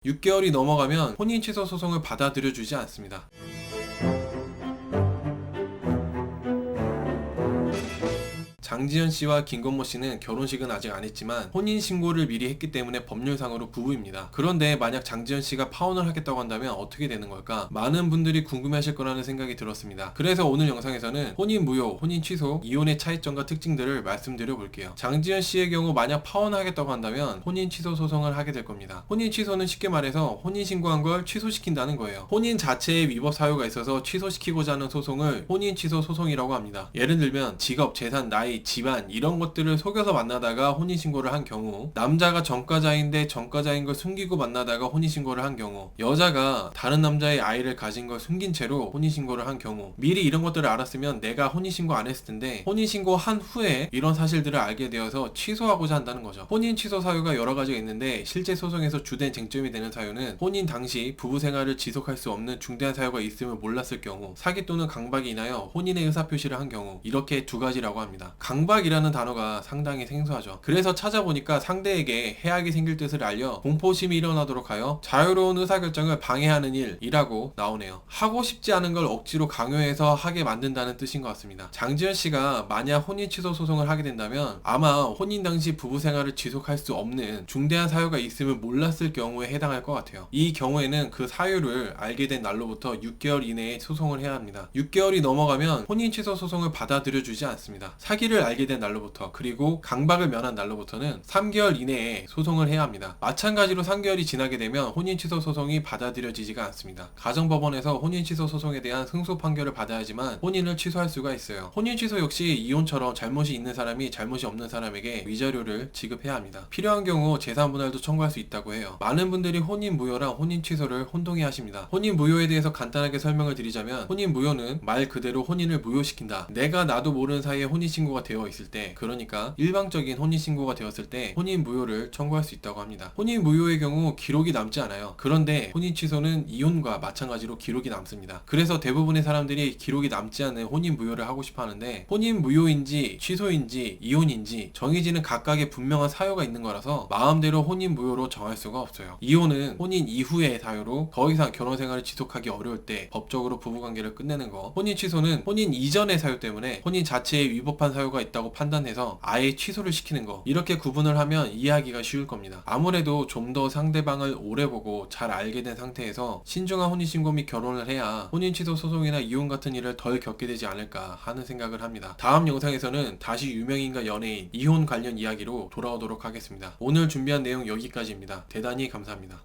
6개월이 넘어가면 혼인 취소 소송을 받아들여주지 않습니다. 장지현 씨와 김건모 씨는 결혼식은 아직 안 했지만 혼인신고를 미리 했기 때문에 법률상으로 부부입니다. 그런데 만약 장지현 씨가 파혼을 하겠다고 한다면 어떻게 되는 걸까? 많은 분들이 궁금해하실 거라는 생각이 들었습니다. 그래서 오늘 영상에서는 혼인 무효, 혼인 취소, 이혼의 차이점과 특징들을 말씀드려 볼게요. 장지현 씨의 경우 만약 파혼하겠다고 한다면 혼인 취소 소송을 하게 될 겁니다. 혼인 취소는 쉽게 말해서 혼인신고한 걸 취소시킨다는 거예요. 혼인 자체에 위법 사유가 있어서 취소시키고자 하는 소송을 혼인 취소 소송이라고 합니다. 예를 들면 직업, 재산, 나이, 집안 이런 것들을 속여서 만나다가 혼인신고를 한 경우, 남자가 전과자인데 전과자인 걸 숨기고 만나다가 혼인신고를 한 경우, 여자가 다른 남자의 아이를 가진 걸 숨긴 채로 혼인신고를 한 경우, 미리 이런 것들을 알았으면 내가 혼인신고 안 했을 텐데 혼인신고 한 후에 이런 사실들을 알게 되어서 취소하고자 한다는 거죠. 혼인 취소 사유가 여러 가지가 있는데 실제 소송에서 주된 쟁점이 되는 사유는 혼인 당시 부부 생활을 지속할 수 없는 중대한 사유가 있음을 몰랐을 경우, 사기 또는 강박이 인하여 혼인의 의사표시를 한 경우, 이렇게 두 가지라고 합니다. 강박이라는 단어가 상당히 생소하죠. 그래서 찾아보니까 상대에게 해악이 생길 뜻을 알려 공포심이 일어나도록 하여 자유로운 의사결정을 방해하는 일이라고 나오네요. 하고 싶지 않은 걸 억지로 강요해서 하게 만든다는 뜻인 것 같습니다. 장지현 씨가 만약 혼인 취소 소송을 하게 된다면 아마 혼인 당시 부부 생활을 지속할 수 없는 중대한 사유가 있음을 몰랐을 경우에 해당할 것 같아요. 이 경우에는 그 사유를 알게 된 날로부터 6개월 이내에 소송을 해야 합니다. 6개월이 넘어가면 혼인 취소 소송을 받아들여주지 않습니다. 사기를 알게 된 날로부터, 그리고 강박을 면한 날로부터는 3개월 이내에 소송을 해야 합니다. 마찬가지로 3개월이 지나게 되면 혼인 취소 소송이 받아들여지지가 않습니다. 가정법원에서 혼인 취소 소송에 대한 승소 판결을 받아야지만 혼인을 취소할 수가 있어요. 혼인 취소 역시 이혼처럼 잘못이 있는 사람이 잘못이 없는 사람에게 위자료를 지급해야 합니다. 필요한 경우 재산 분할도 청구할 수 있다고 해요. 많은 분들이 혼인 무효랑 혼인 취소를 혼동해 하십니다. 혼인 무효에 대해서 간단하게 설명을 드리자면, 혼인 무효는 말 그대로 혼인을 무효시킨다. 내가 나도 모르는 사이에 혼인신고가 되어 있을 때, 그러니까 일방적인 혼인신고가 되었을 때 혼인 무효를 청구할 수 있다고 합니다. 혼인 무효의 경우 기록이 남지 않아요. 그런데 혼인 취소는 이혼과 마찬가지로 기록이 남습니다. 그래서 대부분의 사람들이 기록이 남지 않은 혼인 무효를 하고 싶어 하는데, 혼인 무효인지 취소인지 이혼인지 정해지는 각각의 분명한 사유가 있는 거라서 마음대로 혼인 무효로 정할 수가 없어요. 이혼은 혼인 이후의 사유로 더 이상 결혼 생활을 지속하기 어려울 때 법적으로 부부관계를 끝내는 거, 혼인 취소는 혼인 이전의 사유 때문에 혼인 자체에 위법한 사유가 있다고 판단해서 아예 취소를 시키는 거, 이렇게 구분을 하면 이해하기가 쉬울 겁니다. 아무래도 좀 더 상대방을 오래 보고 잘 알게 된 상태에서 신중한 혼인신고 및 결혼을 해야 혼인 취소 소송이나 이혼 같은 일을 덜 겪게 되지 않을까 하는 생각을 합니다. 다음 영상에서는 다시 유명인과 연예인, 이혼 관련 이야기로 돌아오도록 하겠습니다. 오늘 준비한 내용 여기까지입니다. 대단히 감사합니다.